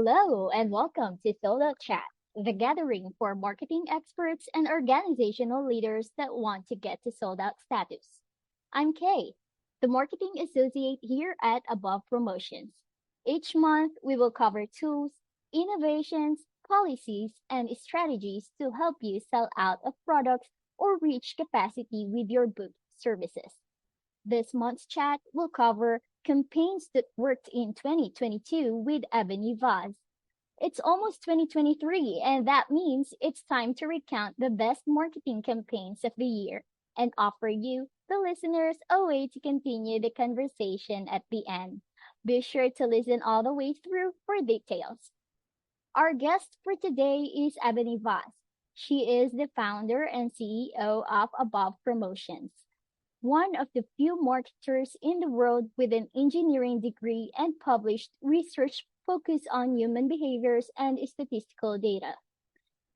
Hello and welcome to Solo Chat, the gathering for marketing experts and organizational leaders that want to get to sold out status. I'm Kay, the marketing associate here at Above Promotions. Each month, we will cover tools, innovations, policies, and strategies to help you sell out of products or reach capacity with your booked services. This month's chat will cover campaigns that worked in 2022 with Ebony Vaz. It's almost 2023, and that means it's time to recount the best marketing campaigns of the year and offer you, the listeners, a way to continue the conversation at the end. Be sure to listen all the way through for details. Our guest for today is Ebony Vaz. She is the founder and CEO of Above Promotions, one of the few marketers in the world with an engineering degree and published research focused on human behaviors and statistical data.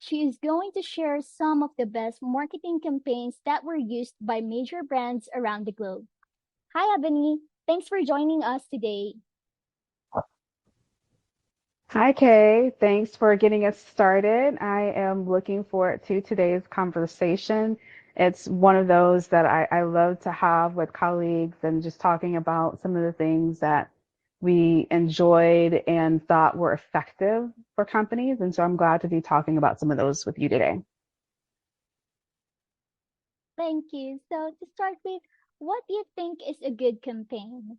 She is going to share some of the best marketing campaigns that were used by major brands around the globe. Hi, Ebony. Thanks for joining us today. Hi, Kay. Thanks for getting us started. I am looking forward to today's conversation. It's one of those that I love to have with colleagues and just talking about some of the things that we enjoyed and thought were effective for companies. And so I'm glad to be talking about some of those with you today. Thank you. So, to start with, what do you think is a good campaign?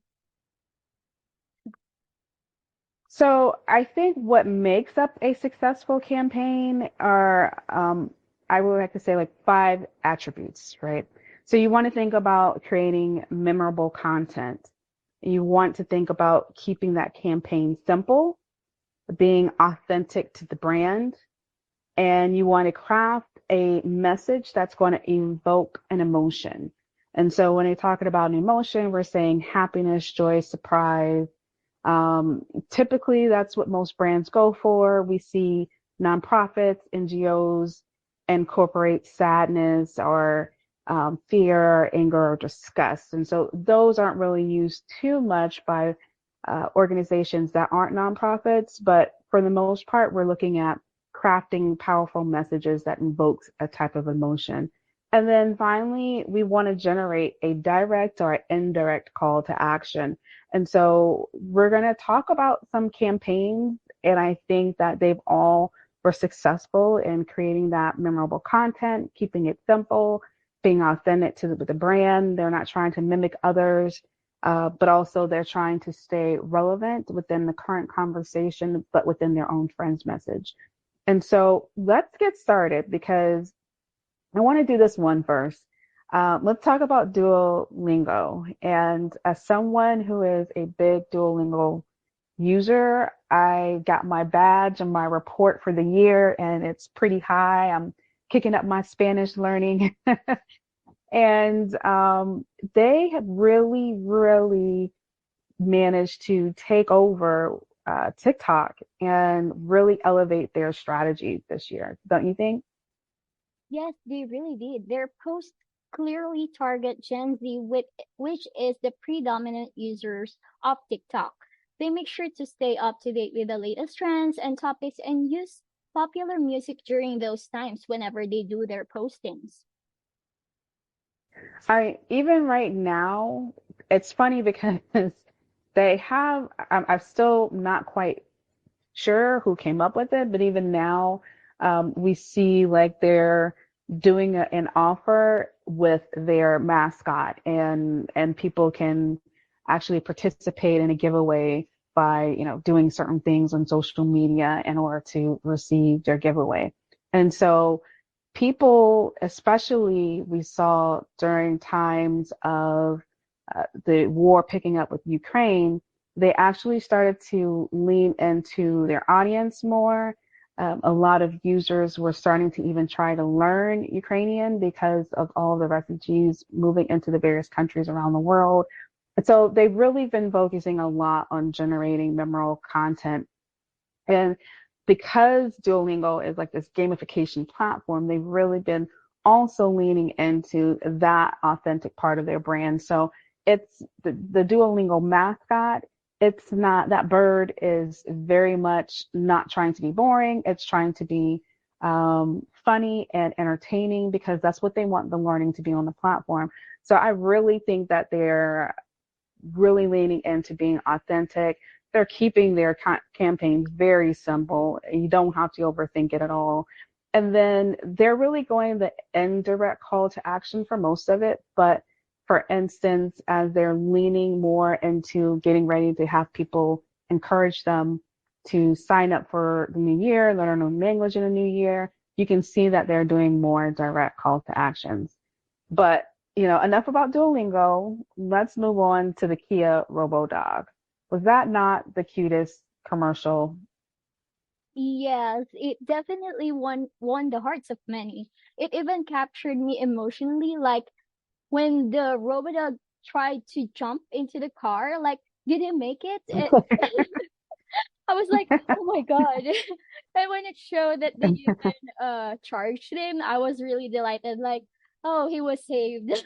So I think what makes up a successful campaign are, I would like to say, like five attributes, right? So you want to think about creating memorable content. You want to think about keeping that campaign simple, being authentic to the brand, and you want to craft a message that's going to evoke an emotion. And so when you're talking about an emotion, we're saying happiness, joy, surprise. Typically, that's what most brands go for. We see nonprofits, NGOs incorporate sadness or fear, anger, or disgust. And so those aren't really used too much by organizations that aren't nonprofits. But for the most part, we're looking at crafting powerful messages that invokes a type of emotion. And then finally, we want to generate a direct or indirect call to action. And so we're going to talk about some campaigns, and I think that they've all were successful in creating that memorable content, keeping it simple, being authentic to the brand. They're not trying to mimic others, but also they're trying to stay relevant within the current conversation, but within their own friend's message. And so let's get started because I want to do this one first. Let's talk about Duolingo. And as someone who is a big Duolingo user, I got my badge and my report for the year, and it's pretty high. I'm kicking up my Spanish learning. And they have really, really managed to take over TikTok and really elevate their strategy this year, don't you think? Yes, they really did. Their posts clearly target Gen Z, which is the predominant users of TikTok. They make sure to stay up to date with the latest trends and topics and use popular music during those times whenever they do their postings. I even right now, it's funny because they have, I'm still not quite sure who came up with it, but even now, we see like they're doing an offer with their mascot, and people can actually participate in a giveaway by doing certain things on social media in order to receive their giveaway. And so people, especially we saw during times of the war picking up with Ukraine, they actually started to lean into their audience more. A lot of users were starting to even try to learn Ukrainian because of all the refugees moving into the various countries around the world. And so they've really been focusing a lot on generating memorable content. And because Duolingo is like this gamification platform, they've really been also leaning into that authentic part of their brand. So it's the Duolingo mascot it's not, that bird is very much not trying to be boring. It's trying to be funny and entertaining because that's what they want the learning to be on the platform. So I really think that they're really leaning into being authentic. They're keeping their campaigns very simple. You don't have to overthink it at all. And then they're really going the indirect call to action for most of it. But for instance, as they're leaning more into getting ready to have people encourage them to sign up for the new year, learn a new language in the new year, you can see that they're doing more direct call to actions. But, enough about Duolingo. Let's move on to the Kia Robo Dog. Was that not the cutest commercial? Yes, it definitely won the hearts of many. It even captured me emotionally, like when the robot tried to jump into the car, like, did he make it? I was like, oh my God. And when it showed that they even charged him, I was really delighted, like, oh, he was saved.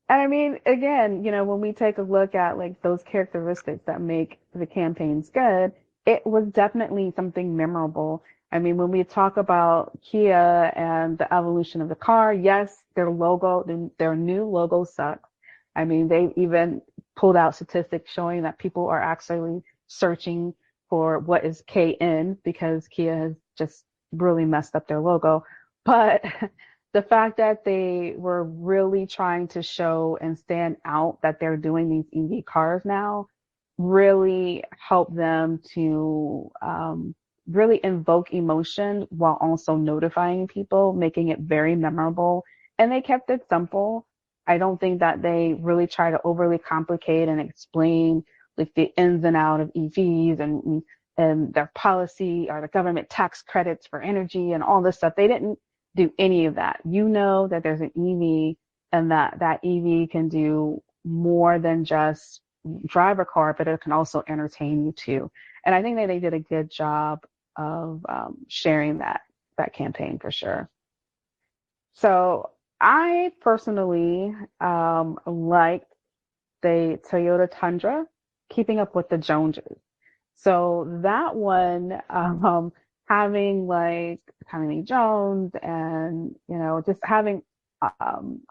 And I mean, again, when we take a look at like those characteristics that make the campaigns good, it was definitely something memorable. I mean, when we talk about Kia and the evolution of the car, yes, their new logo sucks. I mean, they even pulled out statistics showing that people are actually searching for what is KN because Kia has just really messed up their logo. But the fact that they were really trying to show and stand out that they're doing these EV cars now really helped them to really invoke emotion while also notifying people, making it very memorable. And they kept it simple. I don't think that they really try to overly complicate and explain like the ins and out of EVs and their policy or the government tax credits for energy and all this stuff. They didn't do any of that. You know that there's an EV and that EV can do more than just drive a car, but it can also entertain you too. And I think that they did a good job of sharing that campaign for sure. So I personally liked the Toyota Tundra, Keeping Up with the Joneses. So that one, having like Tommy Lee Jones and, just having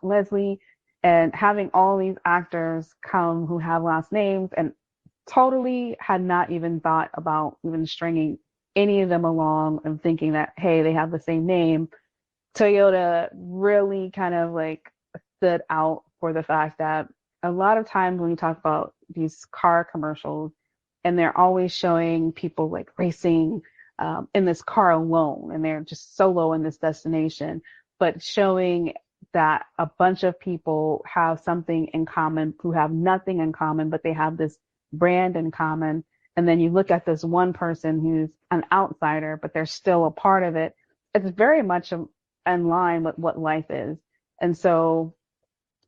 Leslie and having all these actors come who have last names and totally had not even thought about even stringing any of them along and thinking that, hey, they have the same name. Toyota really kind of like stood out for the fact that a lot of times when you talk about these car commercials and they're always showing people like racing in this car alone and they're just solo in this destination, but showing that a bunch of people have something in common who have nothing in common, but they have this brand in common. And then you look at this one person who's an outsider, but they're still a part of it. It's very much in line with what life is. And so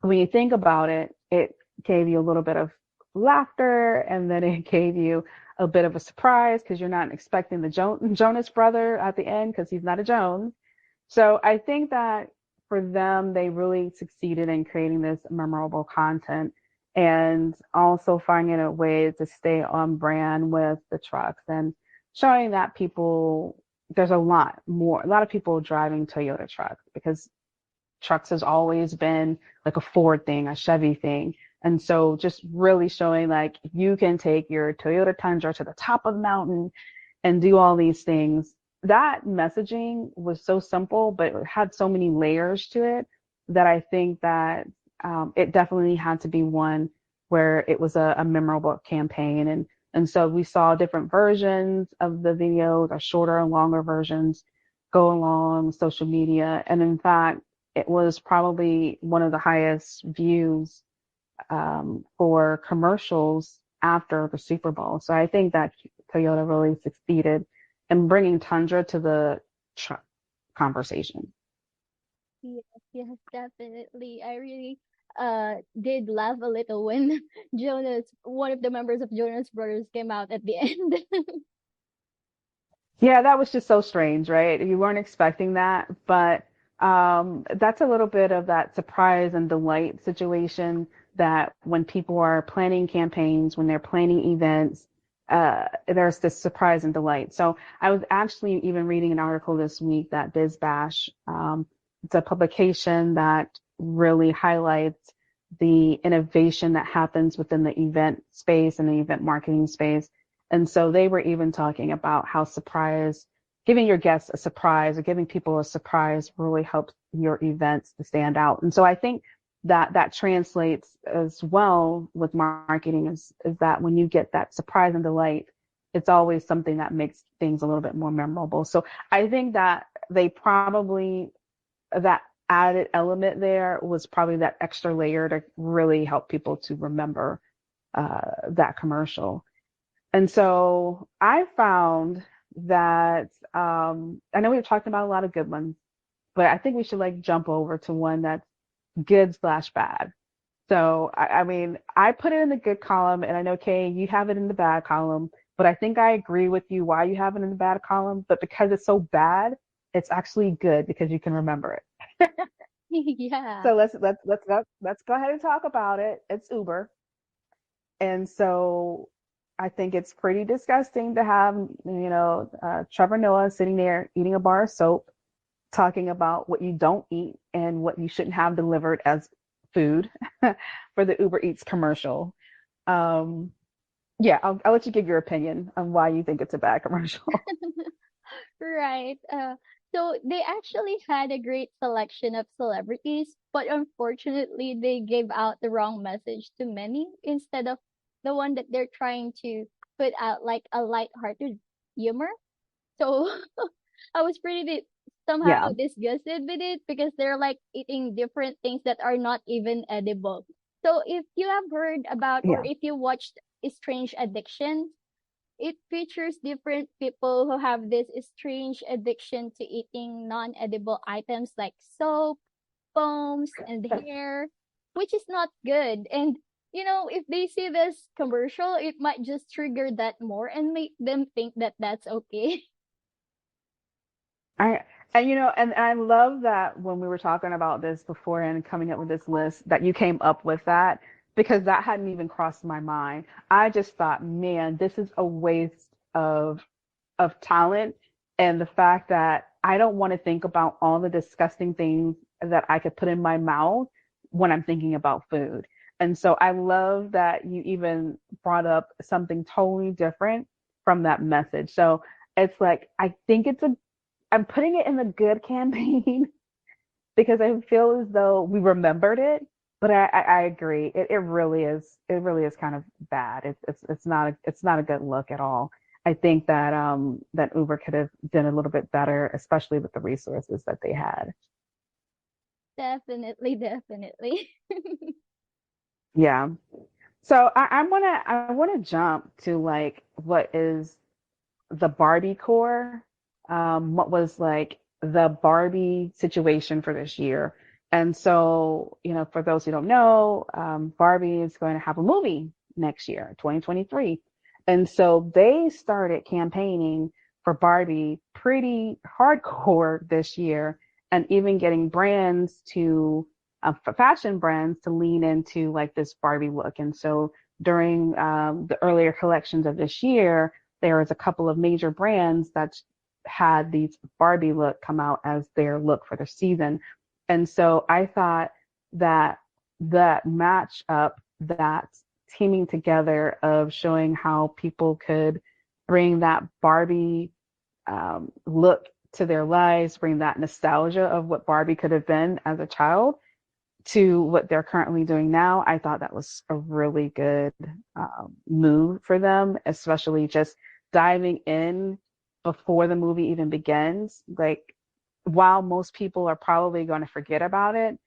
when you think about it, it gave you a little bit of laughter and then it gave you a bit of a surprise because you're not expecting the Jonas brother at the end because he's not a Jones. So I think that for them, they really succeeded in creating this memorable content and also finding a way to stay on brand with the trucks and showing that there's a lot of people driving Toyota trucks because trucks has always been like a Ford thing, a Chevy thing. And so just really showing like you can take your Toyota Tundra to the top of the mountain and do all these things. That messaging was so simple, but it had so many layers to it that I think that it definitely had to be one where it was a memorable campaign. And so we saw different versions of the videos, or shorter and longer versions, go along social media. And in fact, it was probably one of the highest views for commercials after the Super Bowl. So I think that Toyota really succeeded in bringing Tundra to the truck conversation. Yes, yes, definitely. I really did laugh a little when one of the members of Jonas Brothers came out at the end. Yeah, that was just so strange, right? You weren't expecting that, but that's a little bit of that surprise and delight situation that when people are planning campaigns, when they're planning events, there's this surprise and delight. So I was actually even reading an article this week that BizBash, it's a publication that really highlights the innovation that happens within the event space and the event marketing space. And so they were even talking about how surprise, giving your guests a surprise or giving people a surprise really helps your events to stand out. And so I think that that translates as well with marketing is that when you get that surprise and delight, it's always something that makes things a little bit more memorable. So I think that they probably that added element there was probably that extra layer to really help people to remember that commercial. And so I found that I know we've talked about a lot of good ones, but I think we should like jump over to one that's good slash bad. So I mean, I put it in the good column, and I know Kay, you have it in the bad column, but I think I agree with you why you have it in the bad column. But because it's so bad, it's actually good because you can remember it. Yeah, So let's go ahead and talk about it. It's Uber. And so I think it's pretty disgusting to have, Trevor Noah sitting there eating a bar of soap, talking about what you don't eat and what you shouldn't have delivered as food for the Uber Eats commercial. Um, yeah, I'll let you give your opinion on why you think it's a bad commercial. right. So they actually had a great selection of celebrities, but unfortunately, they gave out the wrong message to many instead of the one that they're trying to put out, like a light-hearted humor. So I was somehow Yeah, disgusted with it because they're like eating different things that are not even edible. So if you have heard about or yeah. if you watched Strange Addiction, it features different people who have this strange addiction to eating non-edible items like soap, foams, and hair, which is not good. And if they see this commercial, it might just trigger that more and make them think that that's okay. I and and I love that when we were talking about this before and coming up with this list that you came up with that because that hadn't even crossed my mind. I just thought, man, this is a waste of talent and the fact that I don't want to think about all the disgusting things that I could put in my mouth when I'm thinking about food. And so I love that you even brought up something totally different from that message. So it's like I think I'm putting it in the good campaign because I feel as though we remembered it. But I agree. It really is kind of bad. It's not a good look at all. I think that that Uber could have done a little bit better, especially with the resources that they had. Definitely, definitely. Yeah. So I wanna jump to like what is the Barbie core, what was like the Barbie situation for this year. And so, for those who don't know, Barbie is going to have a movie next year, 2023. And so they started campaigning for Barbie pretty hardcore this year and even getting brands to, fashion brands to lean into like this Barbie look. And so during the earlier collections of this year, there was a couple of major brands that had these Barbie look come out as their look for the season. And so I thought that that match up, that teaming together of showing how people could bring that Barbie look to their lives, bring that nostalgia of what Barbie could have been as a child to what they're currently doing now, I thought that was a really good move for them, especially just diving in before the movie even begins. Like, while most people are probably going to forget about it,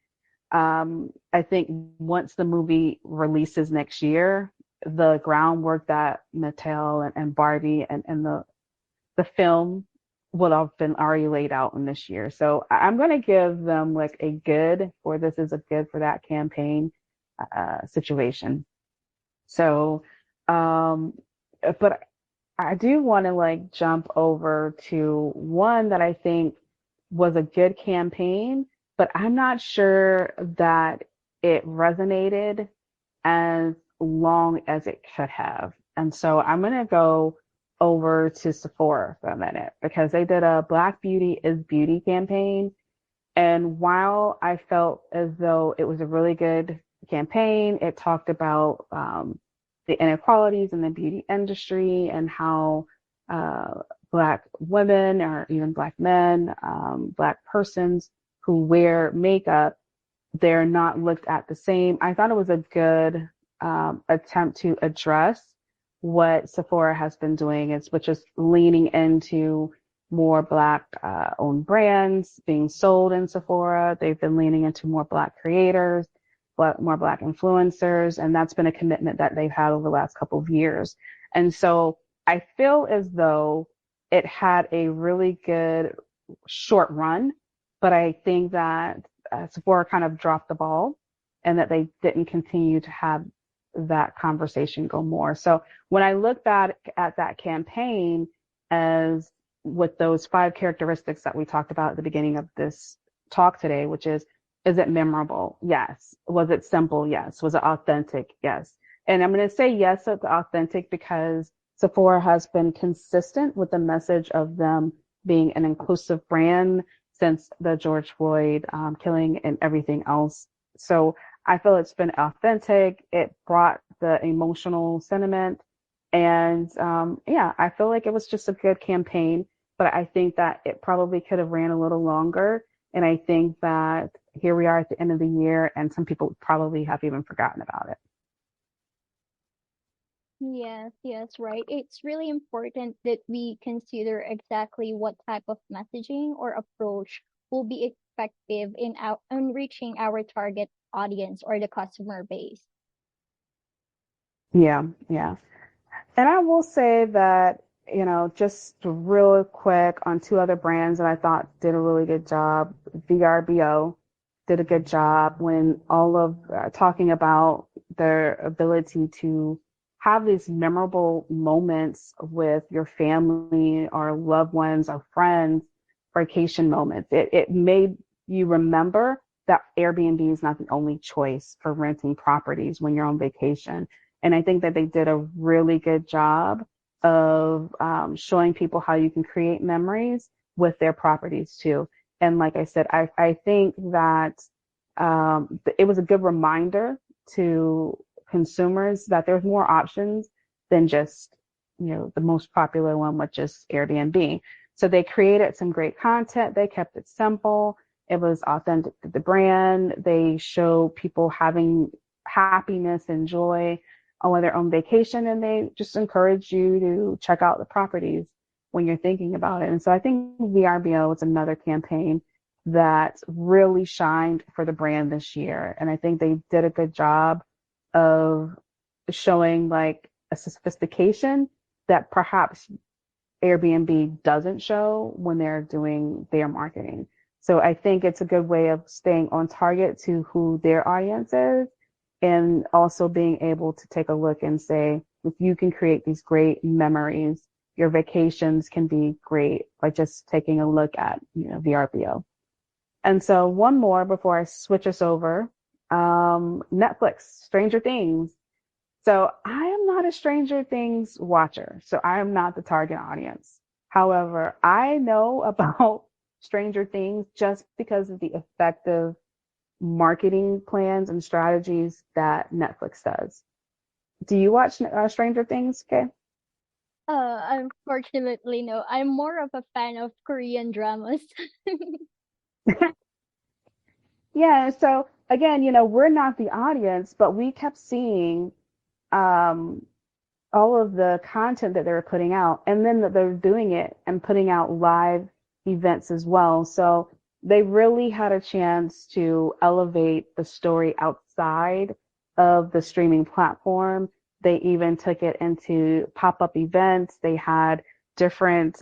I think once the movie releases next year, the groundwork that Mattel and Barbie and the film would have been already laid out in this year. So I'm going to give them like a good, or this is a good for that campaign situation. So, um, but I do want to like jump over to one that I think was a good campaign, but I'm not sure that it resonated. as long as it could have. And so I'm going to go over to Sephora for a minute because they did a Black Beauty is Beauty campaign. And while I felt as though it was a really good campaign, it talked about the inequalities in the beauty industry and how uh, Black women or even Black men, Black persons who wear makeup, they're not looked at the same. I thought it was a good attempt to address what Sephora has been doing, which is leaning into more Black owned brands being sold in Sephora. They've been leaning into more Black creators, more Black influencers, and that's been a commitment that they've had over the last couple of years. And so I feel as though it had a really good short run, but I think that Sephora kind of dropped the ball and that they didn't continue to have that conversation go more. So when I look back at that campaign as with those five characteristics that we talked about at the beginning of this talk today, which is it memorable? Yes. Was it simple? Yes. Was it authentic? Yes. And I'm going to say yes, it's authentic because Sephora has been consistent with the message of them being an inclusive brand since the George Floyd killing and everything else. So I feel it's been authentic. It brought the emotional sentiment. And yeah, I feel like it was just a good campaign, but I think that it probably could have ran a little longer. And I think that here we are at the end of the year, and some people probably have even forgotten about it. Yes, yes, right. It's really important that we consider exactly what type of messaging or approach will be effective in reaching our target audience or the customer base. Yeah, yeah. And I will say that, just real quick on two other brands that I thought did a really good job. VRBO did a good job when all of talking about their ability to have these memorable moments with your family or loved ones or friends, vacation moments. It made you remember that Airbnb is not the only choice for renting properties when you're on vacation. And I think that they did a really good job of showing people how you can create memories with their properties too. And like I said, I think that it was a good reminder to consumers that there's more options than just, the most popular one, which is Airbnb. So they created some great content. They kept it simple. It was authentic to the brand. They show people having happiness and joy when they're on vacation, and they just encourage you to check out the properties when you're thinking about it. And so I think VRBO is another campaign that really shined for the brand this year. And I think they did a good job of showing like a sophistication that perhaps Airbnb doesn't show when they're doing their marketing. So I think it's a good way of staying on target to who their audience is and also being able to take a look and say, if you can create these great memories, your vacations can be great by just taking a look at, VRBO. And so one more before I switch us over. Netflix, Stranger Things. So I am not a Stranger Things watcher, so I am not the target audience. However, I know about Stranger Things just because of the effective marketing plans and strategies that Netflix does. Do you watch Stranger Things? Okay. Unfortunately, no. I'm more of a fan of Korean dramas. Yeah. So again, we're not the audience, but we kept seeing um, all of the content that they were putting out, and then that they're doing it and putting out live events as well. So they really had a chance to elevate the story outside of the streaming platform. They even took it into pop-up events. They had different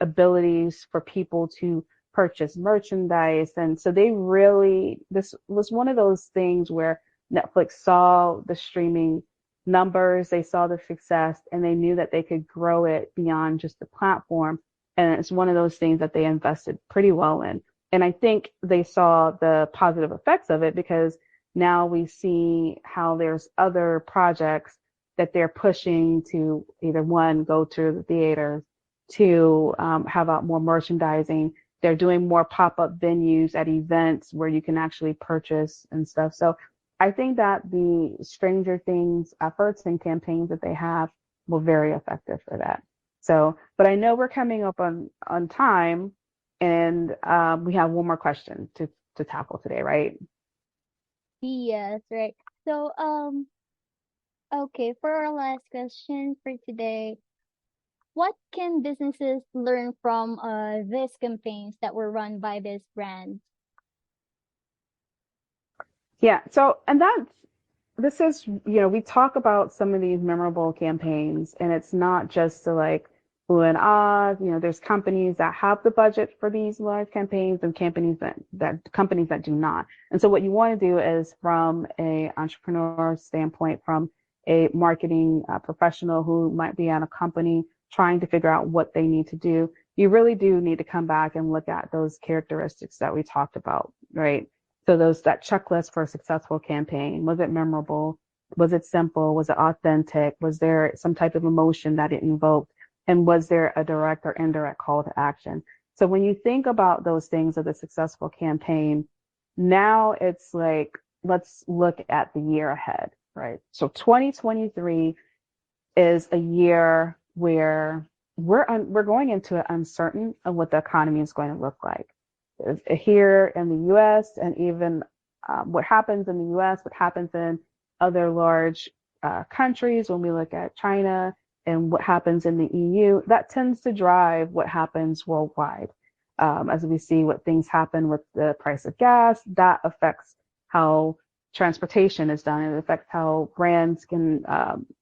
abilities for people to purchase merchandise. And so this was one of those things where Netflix saw the streaming numbers, they saw the success, and they knew that they could grow it beyond just the platform. And it's one of those things that they invested pretty well in. And I think they saw the positive effects of it because Now we see how there's other projects that they're pushing to either one, go to the theaters, to have out more merchandising. They're doing more pop-up venues at events where you can actually purchase and stuff. So I think that the Stranger Things efforts and campaigns that they have were very effective for that. So, but I know we're coming up on time, and we have one more question to tackle today, right? Yes, right. So, okay, for our last question for today, what can businesses learn from these campaigns that were run by this brand? Yeah. So, and that's this is, we talk about some of these memorable campaigns, and it's not just to like ooh and ah. There's companies that have the budget for these large campaigns and companies that do not. And so, what you want to do is, from a entrepreneur standpoint, from a marketing professional who might be at a company trying to figure out what they need to do, you really do need to come back and look at those characteristics that we talked about, right? So that checklist for a successful campaign. Was it memorable? Was it simple? Was it authentic? Was there some type of emotion that it invoked? And was there a direct or indirect call to action? So when you think about those things of the successful campaign, now it's like, let's look at the year ahead, right? So 2023 is a year where we're going into an uncertain of what the economy is going to look like here in the U.S. and even what happens in the U.S., what happens in other large countries when we look at China and what happens in the EU, that tends to drive what happens worldwide. As we see what things happen with the price of gas, that affects how transportation is done. It affects how brands can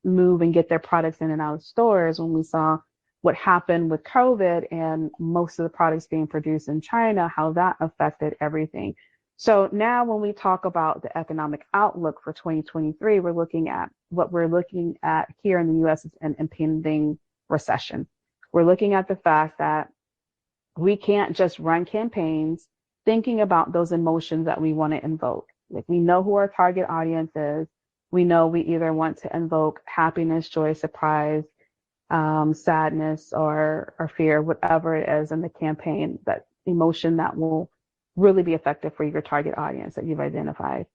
move and get their products in and out of stores. When we saw what happened with COVID and most of the products being produced in China, how that affected everything. So now when we talk about the economic outlook for 2023, we're looking at here in the US is an impending recession. We're looking at the fact that we can't just run campaigns thinking about those emotions that we want to invoke. Like, we know who our target audience is. We know we either want to invoke happiness, joy, surprise, sadness, or fear, whatever it is in the campaign, that emotion that will really be effective for your target audience that you've identified.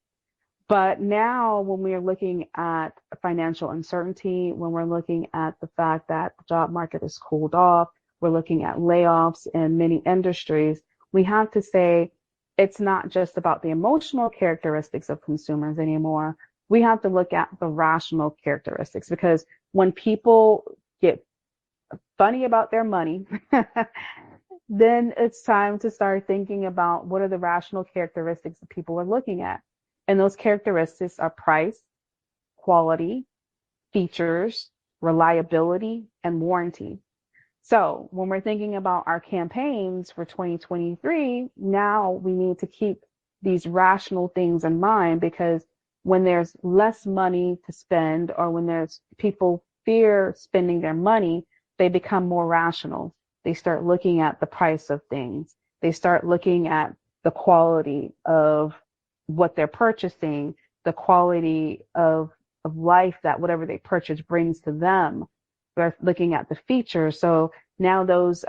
But now, when we are looking at financial uncertainty, when we're looking at the fact that the job market has cooled off, we're looking at layoffs in many industries, we have to say it's not just about the emotional characteristics of consumers anymore. We have to look at the rational characteristics, because when people get funny about their money, then it's time to start thinking about what are the rational characteristics that people are looking at. And those characteristics are price, quality, features, reliability, and warranty. So when we're thinking about our campaigns for 2023, now we need to keep these rational things in mind, because when there's less money to spend, or when there's people fear spending their money, they become more rational. They start looking at the price of things. They start looking at the quality of what they're purchasing, the quality of life that whatever they purchase brings to them. They're looking at the features. So now those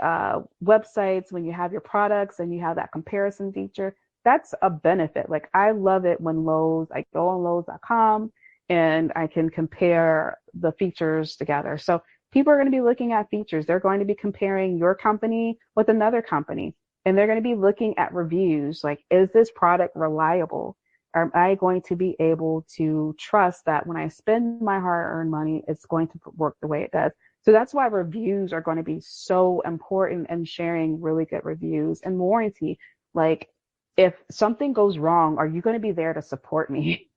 websites, when you have your products and you have that comparison feature, that's a benefit. Like, I love it when I go on Lowe's.com and I can compare the features together. So people are going to be looking at features. They're going to be comparing your company with another company, and they're going to be looking at reviews. Like, is this product reliable? Am I going to be able to trust that when I spend my hard-earned money, it's going to work the way it does? So that's why reviews are going to be so important, and sharing really good reviews and warranty. Like, if something goes wrong, are you going to be there to support me?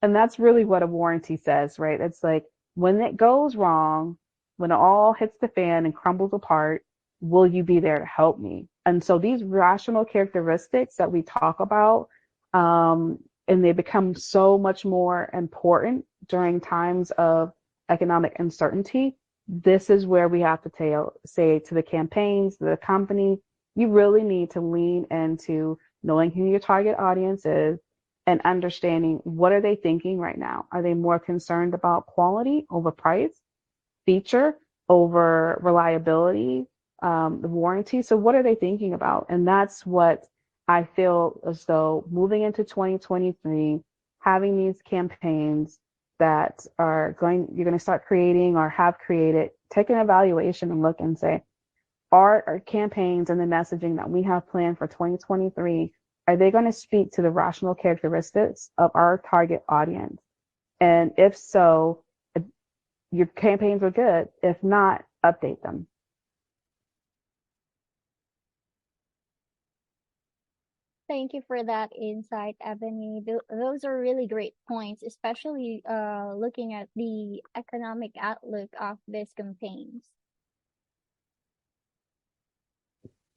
And that's really what a warranty says, right? It's like, when it goes wrong, when it all hits the fan and crumbles apart, will you be there to help me? And so these rational characteristics that we talk about, and they become so much more important during times of economic uncertainty. This is where we have to say to the campaigns, the company, you really need to lean into knowing who your target audience is, and understanding what are they thinking right now. Are they more concerned about quality over price, feature over reliability, the warranty? So what are they thinking about? And that's what I feel as though moving into 2023, having these campaigns that you're going to start creating or have created, take an evaluation and look and say, are our campaigns and the messaging that we have planned for 2023, are they going to speak to the rational characteristics of our target audience? And if so, if your campaigns are good. If not, update them. Thank you for that insight, Ebony. Those are really great points, especially looking at the economic outlook of these campaigns.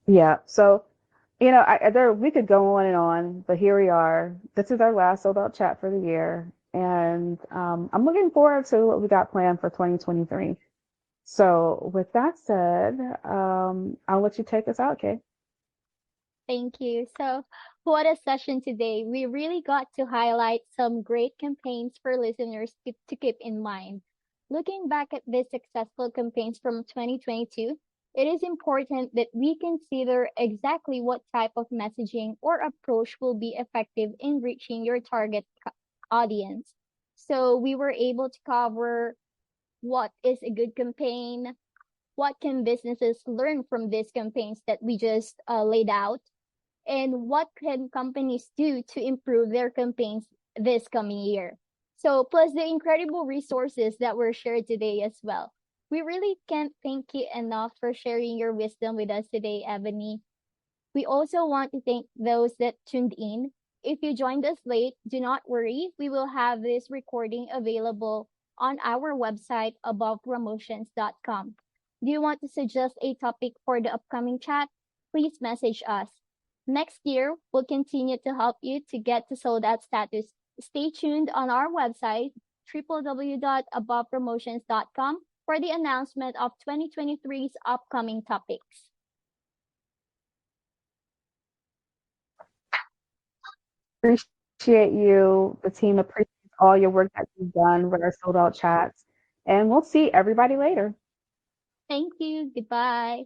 Yeah. So, we could go on and on, but here we are. This is our last sold out chat for the year. And I'm looking forward to what we got planned for 2023. So, with that said, I'll let you take us out, Kay. Thank you. So, what a session today. We really got to highlight some great campaigns for listeners to keep in mind. Looking back at these successful campaigns from 2022, it is important that we consider exactly what type of messaging or approach will be effective in reaching your target audience. So, we were able to cover what is a good campaign, what can businesses learn from these campaigns that we just laid out, and what can companies do to improve their campaigns this coming year. So, plus the incredible resources that were shared today as well. We really can't thank you enough for sharing your wisdom with us today, Ebony. We also want to thank those that tuned in. If you joined us late, do not worry. We will have this recording available on our website abovepromotions.com. Do you want to suggest a topic for the upcoming chat? Please message us. Next year, we'll continue to help you to get to sold out status. Stay tuned on our website, www.abovepromotions.com, for the announcement of 2023's upcoming topics. Appreciate you. The team appreciates all your work that you've done with our sold out chats. And we'll see everybody later. Thank you. Goodbye.